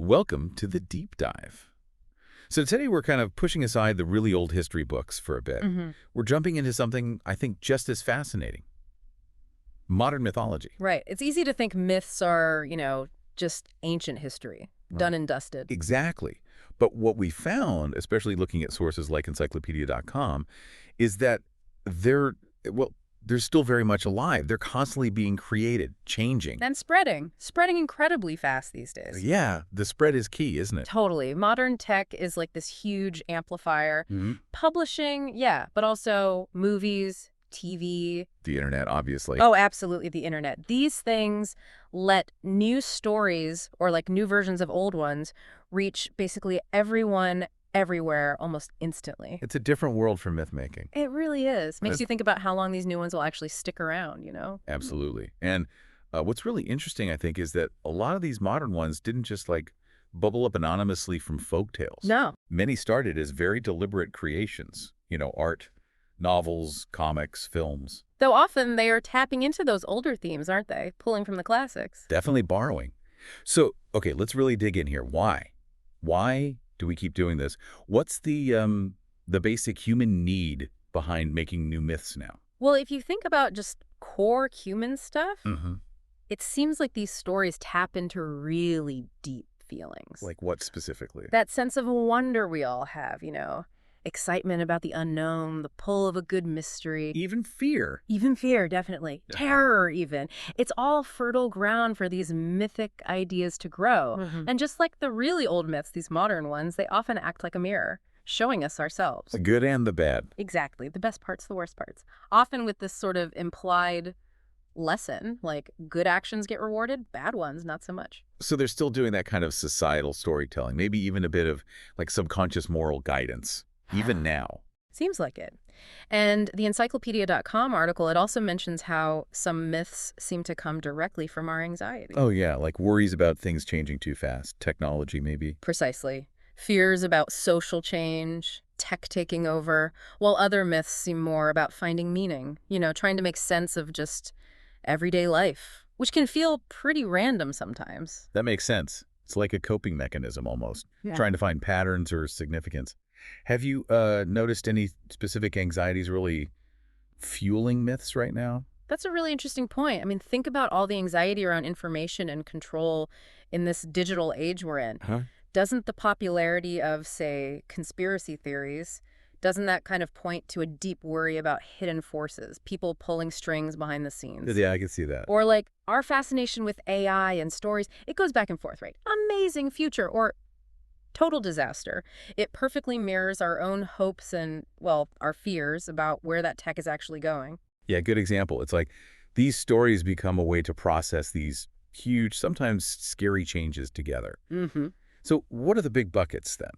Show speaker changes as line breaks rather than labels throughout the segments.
Welcome to the Deep Dive. So today we're kind of pushing aside the really old history books for a bit. We're jumping into something I think just as fascinating. Modern mythology.
Right. It's easy to think myths are, just ancient history, done and dusted.
Exactly. But what we found, especially looking at sources like encyclopedia.com, is that they're still very much alive. They're constantly being created, changing.
And spreading incredibly fast these days.
Yeah, the spread is key, isn't it?
Totally. Modern tech is like this huge amplifier. Publishing, yeah, but also movies, TV.
The internet, obviously.
Oh, absolutely, the internet. These things let new stories or like new versions of old ones reach basically everyone, everywhere, almost instantly.
It's a different world for myth making.
It really is. Makes you think about how long these new ones will actually stick around,
Absolutely. And what's really interesting, I think, is that a lot of these modern ones didn't just like bubble up anonymously from folktales.
No.
Many started as very deliberate creations, art, novels, comics, films.
Though often they are tapping into those older themes, aren't they? Pulling from the classics.
Definitely borrowing. So, okay, let's really dig in here. Why? Why do we keep doing this? What's the basic human need behind making new myths now?
Well, if you think about just core human stuff, it seems like these stories tap into really deep feelings.
Like what specifically?
That sense of wonder we all have, excitement about the unknown, the pull of a good mystery.
Even fear.
Even fear, definitely.
Yeah.
Terror, even. It's all fertile ground for these mythic ideas to grow. And just like the really old myths, these modern ones, they often act like a mirror, showing us ourselves.
The good and the bad.
Exactly. The best parts, the worst parts. Often with this sort of implied lesson, like good actions get rewarded, bad ones not so much.
So they're still doing that kind of societal storytelling, maybe even a bit of like subconscious moral guidance. Even now.
Seems like it. And the encyclopedia.com article, it also mentions how some myths seem to come directly from our anxiety.
Oh, yeah, like worries about things changing too fast. Technology, maybe.
Precisely. Fears about social change, tech taking over, while other myths seem more about finding meaning, trying to make sense of just everyday life, which can feel pretty random sometimes.
That makes sense. It's like a coping mechanism almost, trying to find patterns or significance. Have you noticed any specific anxieties really fueling myths right now?
That's a really interesting point. I mean, think about all the anxiety around information and control in this digital age we're in. Doesn't the popularity of, say, conspiracy theories, doesn't that kind of point to a deep worry about hidden forces, people pulling strings behind the scenes?
Yeah, I can see that.
Or like our fascination with AI and stories, it goes back and forth, right? Amazing future or total disaster. It perfectly mirrors our own hopes and, well, our fears about where that tech is actually going.
Yeah, good example. It's like these stories become a way to process these huge, sometimes scary changes together. So what are the big buckets then?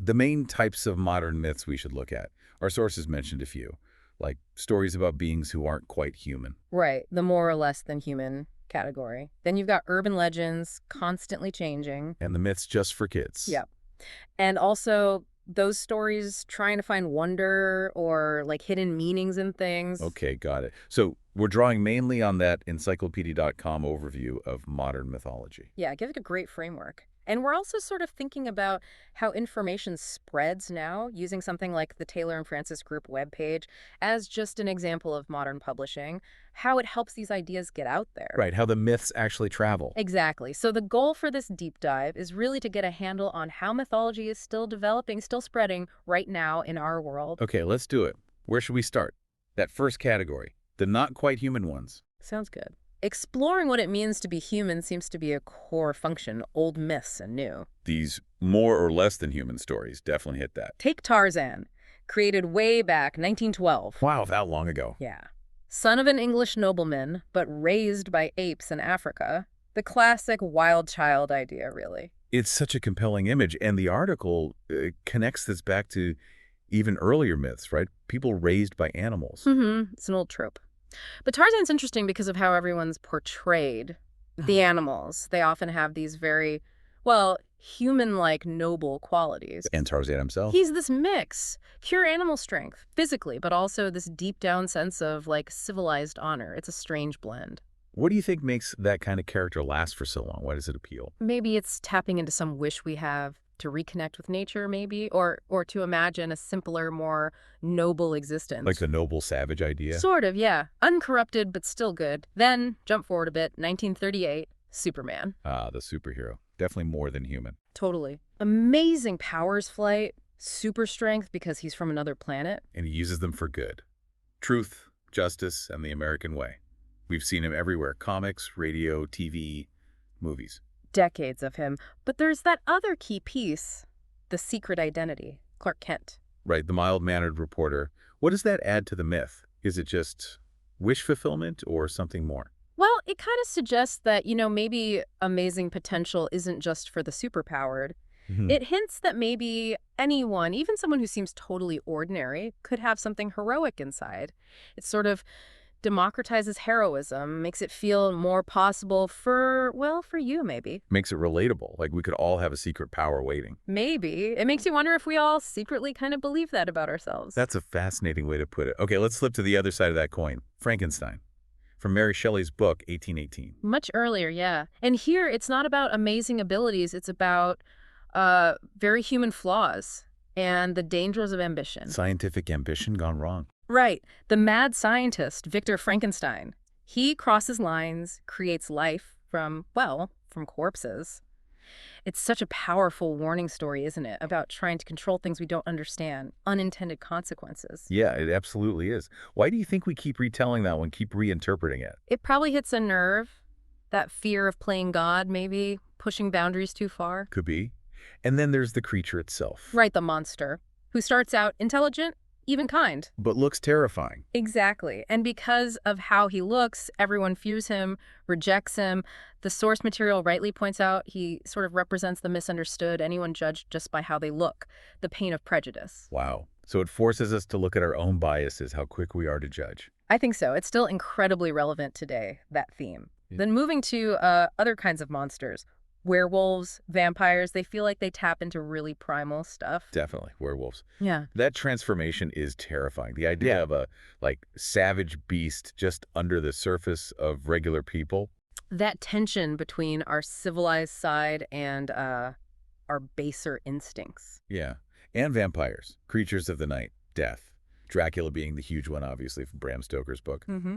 The main types of modern myths we should look at. Our sources mentioned a few, like stories about beings who aren't quite human.
Right, the more or less than human category. Then you've got urban legends, constantly changing.
And the myths just for kids.
Yep. And also those stories trying to find wonder or like hidden meanings in things.
Okay, got it. So we're drawing mainly on that encyclopedia.com overview of modern mythology.
Yeah, give it a great framework. And we're also sort of thinking about how information spreads now using something like the Taylor and Francis Group webpage as just an example of modern publishing, how it helps these ideas get out there.
Right, how the myths actually travel.
Exactly. So the goal for this deep dive is really to get a handle on how mythology is still developing, still spreading right now in our world.
Okay, let's do it. Where should we start? That first category, the not quite human ones.
Sounds good. Exploring what it means to be human seems to be a core function, old myths and new.
These more or less than human stories definitely hit that.
Take Tarzan, created way back 1912.
Wow, that long ago.
Yeah. Son of an English nobleman, but raised by apes in Africa. The classic wild child idea, really.
It's such a compelling image, and the article connects this back to even earlier myths, right? People raised by animals.
It's an old trope. But Tarzan's interesting because of how everyone's portrayed the animals. They often have these very, well, human-like noble qualities.
And Tarzan himself.
He's this mix. Pure animal strength, physically, but also this deep down sense of, like, civilized honor. It's a strange blend.
What do you think makes that kind of character last for so long? Why does it appeal?
Maybe it's tapping into some wish we have to reconnect with nature, maybe, or to imagine a simpler, more noble
Like
existence.
the noble savage idea?
Sort of, yeah. Uncorrupted, but still good. Then, jump forward a bit, 1938, Superman.
Ah, the superhero. Definitely more than human.
Totally. Amazing powers flight, super strength because he's from another planet.
And he uses them for good. Truth, justice, and the American way. We've seen him everywhere. Comics, radio, TV, movies.
Decades of him. But there's that other key piece, the secret identity, Clark Kent.
Right, the mild-mannered reporter. What does that add to the myth? Is it just wish fulfillment or something more?
Well, it kind of suggests that, maybe amazing potential isn't just for the superpowered.
Mhm.
It hints that maybe anyone, even someone who seems totally ordinary, could have something heroic inside. It sort of democratizes heroism, makes it feel more possible for you maybe.
Makes it relatable, like we could all have a secret power waiting.
Maybe. It makes you wonder if we all secretly kind of believe that about ourselves.
That's a fascinating way to put it. Okay, let's flip to the other side of that coin. Frankenstein. From Mary Shelley's book, 1818.
Much earlier, yeah. And here, it's not about amazing abilities. It's about very human flaws and the dangers of ambition.
Scientific ambition gone wrong.
Right. The mad scientist, Victor Frankenstein, he crosses lines, creates life from corpses. It's such a powerful warning story, isn't it? About trying to control things we don't understand, unintended consequences.
Yeah, it absolutely is. Why do you think we keep retelling that one, keep reinterpreting it?
It probably hits a nerve, that fear of playing God, maybe, pushing boundaries too far.
Could be. And then there's the creature itself.
Right, the monster, who starts out intelligent, even kind.
But looks terrifying.
Exactly. And because of how he looks, everyone fears him, rejects him. The source material rightly points out he sort of represents the misunderstood, anyone judged just by how they look, the pain of prejudice.
Wow. So it forces us to look at our own biases, how quick we are to judge.
I think so. It's still incredibly relevant today, that theme.
Yeah.
Then moving to other kinds of monsters. Werewolves, vampires, they feel like they tap into really primal stuff.
Definitely, werewolves.
Yeah.
That transformation is terrifying. The idea of a, savage beast just under the surface of regular people.
That tension between our civilized side and our baser instincts.
Yeah. And vampires, creatures of the night, death. Dracula being the huge one, obviously, from Bram Stoker's book.
Mm-hmm.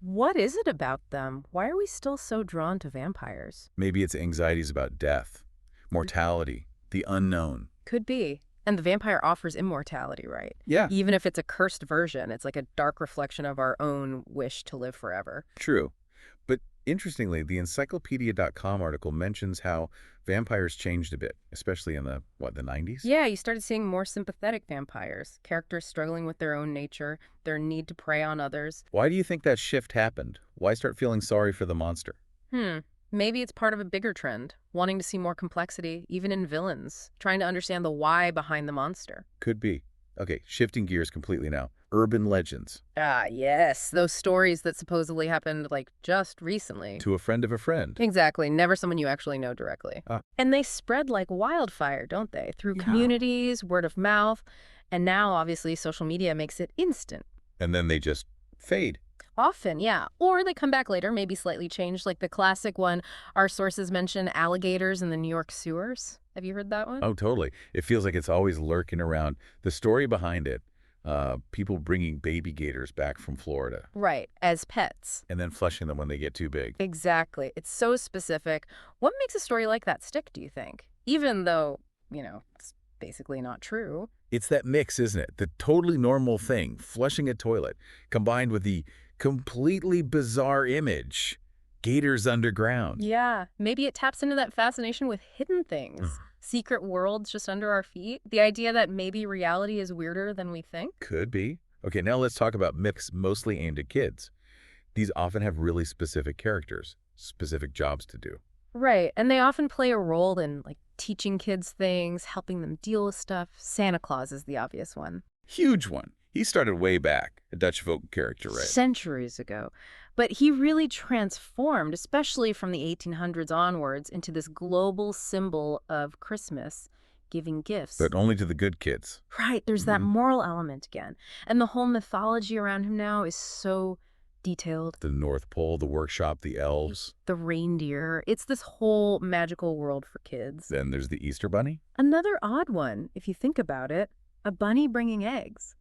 What is it about them? Why are we still so drawn to vampires?
Maybe it's anxieties about death, mortality, the unknown.
Could be. And the vampire offers immortality, right?
Yeah.
Even if it's a cursed version, it's like a dark reflection of our own wish to live forever.
True. But interestingly, the encyclopedia.com article mentions how vampires changed a bit, especially in the 90s?
Yeah, you started seeing more sympathetic vampires, characters struggling with their own nature, their need to prey on others.
Why do you think that shift happened? Why start feeling sorry for the monster?
Maybe it's part of a bigger trend, wanting to see more complexity, even in villains, trying to understand the why behind the monster.
Could be. Okay, shifting gears completely now. Urban legends.
Ah, yes, those stories that supposedly happened, just recently.
To a friend of a friend.
Exactly, never someone you actually know directly. And they spread like wildfire, don't they? Through communities, word of mouth, and now, obviously, social media makes it instant.
And then they just fade.
Often, yeah. Or they come back later, maybe slightly changed, like the classic one. Our sources mention alligators in the New York sewers. Have you heard that one?
Oh, totally. It feels like it's always lurking around. The story behind it, people bringing baby gators back from Florida.
Right, as pets.
And then flushing them when they get too big.
Exactly. It's so specific. What makes a story like that stick, do you think? Even though, it's basically not true.
It's that mix, isn't it? The totally normal thing, flushing a toilet, combined with the completely bizarre image, gators underground.
Yeah, maybe it taps into that fascination with hidden things, secret worlds just under our feet. The idea that maybe reality is weirder than we think.
Could be. Okay, now let's talk about myths mostly aimed at kids. These often have really specific characters, specific jobs to do.
Right, and they often play a role in, teaching kids things, helping them deal with stuff. Santa Claus is the obvious one.
Huge one. He started way back, a Dutch folk character, right?
Centuries ago. But he really transformed, especially from the 1800s onwards, into this global symbol of Christmas, giving gifts.
But only to the good kids.
Right, there's that moral element again. And the whole mythology around him now is so Detailed.
The North Pole, the workshop, the elves.
The reindeer. It's this whole magical world for kids.
Then there's the Easter Bunny.
Another odd one, if you think about it. A bunny bringing eggs.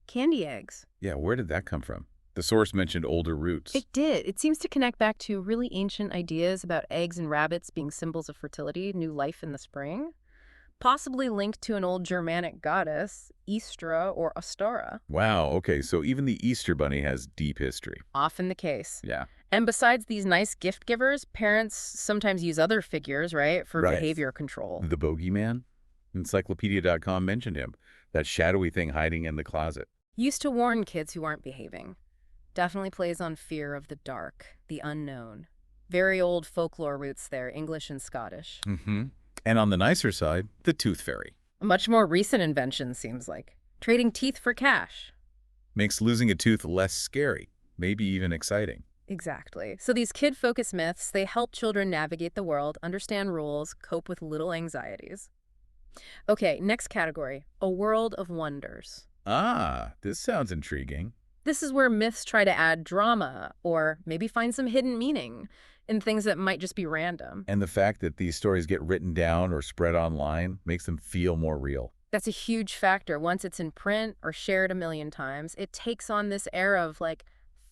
Candy eggs.
Yeah, where did that come from? The source mentioned older roots.
It did. It seems to connect back to really ancient ideas about eggs and rabbits being symbols of fertility, new life in the spring. Possibly linked to an old Germanic goddess, Istra or Ostara.
Wow, okay, so even the Easter Bunny has deep history.
Often the case.
Yeah.
And besides these nice gift givers, parents sometimes use other figures, right, for
Right.
behavior control.
The bogeyman? Encyclopedia.com mentioned him. That shadowy thing hiding in the closet.
Used to warn kids who aren't behaving. Definitely plays on fear of the dark, the unknown. Very old folklore roots there, English and Scottish.
Mm-hmm. And on the nicer side, the tooth fairy.
A much more recent invention, seems like. Trading teeth for cash.
Makes losing a tooth less scary, maybe even exciting.
Exactly. So these kid-focused myths, they help children navigate the world, understand rules, cope with little anxieties. Okay, next category, a world of wonders.
Ah, this sounds intriguing.
This is where myths try to add drama or maybe find some hidden meaning in things that might just be random.
And the fact that these stories get written down or spread online makes them feel more real.
That's a huge factor. Once it's in print or shared a million times, it takes on this air of, like,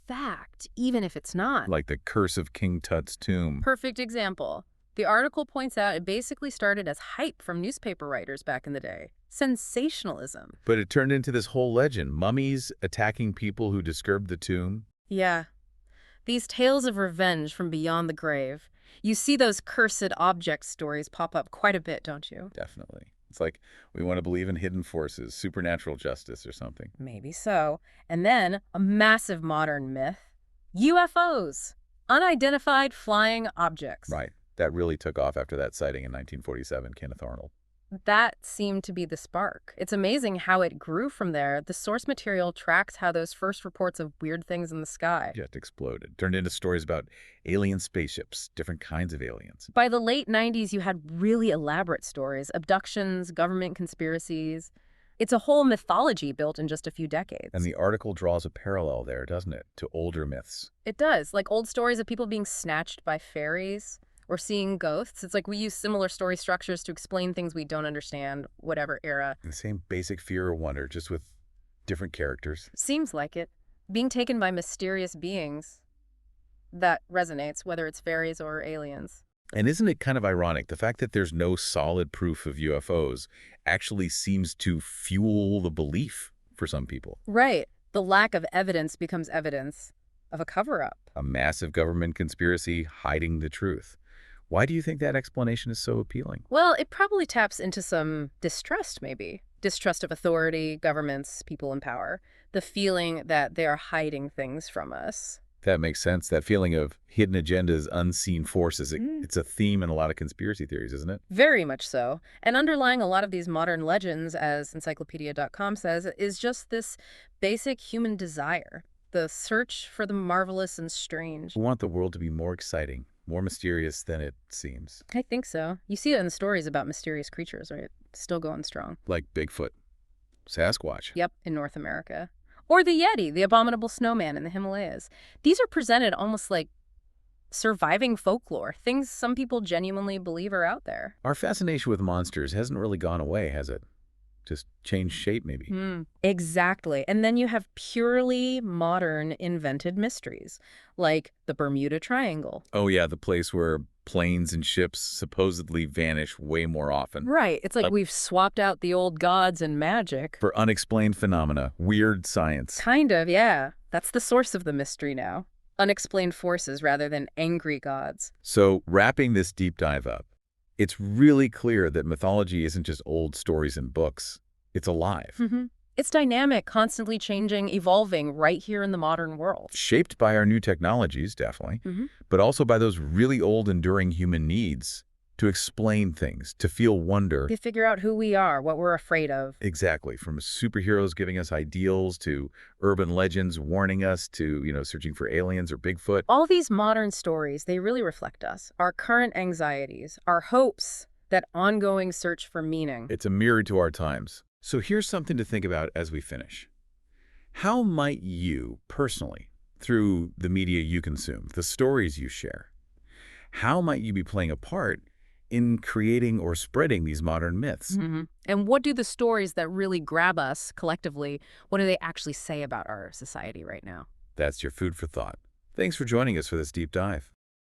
fact, even if it's not.
Like the curse of King Tut's tomb.
Perfect example. The article points out it basically started as hype from newspaper writers back in the day. Sensationalism.
But it turned into this whole legend. Mummies attacking people who disturbed the tomb.
Yeah. These tales of revenge from beyond the grave. You see those cursed object stories pop up quite a bit, don't you?
Definitely. It's like we want to believe in hidden forces, supernatural justice or something.
Maybe so. And then a massive modern myth. UFOs. Unidentified flying objects.
Right. That really took off after that sighting in 1947, Kenneth Arnold.
That seemed to be the spark. It's amazing how it grew from there. The source material tracks how those first reports of weird things in the sky.
Just exploded. Turned into stories about alien spaceships, different kinds of aliens.
By the late 90s, you had really elaborate stories, abductions, government conspiracies. It's a whole mythology built in just a few decades.
And the article draws a parallel there, doesn't it, to older myths?
It does, like old stories of people being snatched by fairies or seeing ghosts. It's like we use similar story structures to explain things we don't understand, whatever era.
The same basic fear or wonder, just with different characters.
Seems like it. Being taken by mysterious beings, that resonates, whether it's fairies or aliens.
And isn't it kind of ironic, the fact that there's no solid proof of UFOs actually seems to fuel the belief for some people?
Right. The lack of evidence becomes evidence of a cover-up.
A massive government conspiracy hiding the truth. Why do you think that explanation is so appealing?
Well, it probably taps into some distrust, maybe. Distrust of authority, governments, people in power. The feeling that they are hiding things from us.
That makes sense. That feeling of hidden agendas, unseen forces. It's a theme in a lot of conspiracy theories, isn't it?
Very much so. And underlying a lot of these modern legends, as Encyclopedia.com says, is just this basic human desire. The search for the marvelous and strange.
We want the world to be more exciting, more mysterious than it seems.
I think so. You see it in the stories about mysterious creatures, right? Still going strong.
Like Bigfoot, Sasquatch.
Yep, in North America. Or the Yeti, the abominable snowman in the Himalayas. These are presented almost like surviving folklore, things some people genuinely believe are out there.
Our fascination with monsters hasn't really gone away, has it? Just changed shape, maybe.
Exactly. And then you have purely modern invented mysteries, like the Bermuda Triangle.
Oh, yeah, the place where planes and ships supposedly vanish way more often.
Right. It's like we've swapped out the old gods and magic.
For unexplained phenomena, weird science.
Kind of, yeah. That's the source of the mystery now. Unexplained forces rather than angry gods.
So, wrapping this deep dive up, it's really clear that mythology isn't just old stories and books. It's alive.
It's dynamic, constantly changing, evolving right here in the modern world.
Shaped by our new technologies, definitely, but also by those really old, enduring human needs to explain things, to feel wonder.
To figure out who we are, what we're afraid of.
Exactly. From superheroes giving us ideals to urban legends warning us to, searching for aliens or Bigfoot.
All these modern stories, they really reflect us, our current anxieties, our hopes, that ongoing search for meaning.
It's a mirror to our times. So here's something to think about as we finish. How might you, personally, through the media you consume, the stories you share. How might you be playing a part in creating or spreading these modern myths?
And what do the stories that really grab us collectively, what do they actually say about our society right now?
That's your food for thought. Thanks for joining us for this deep dive.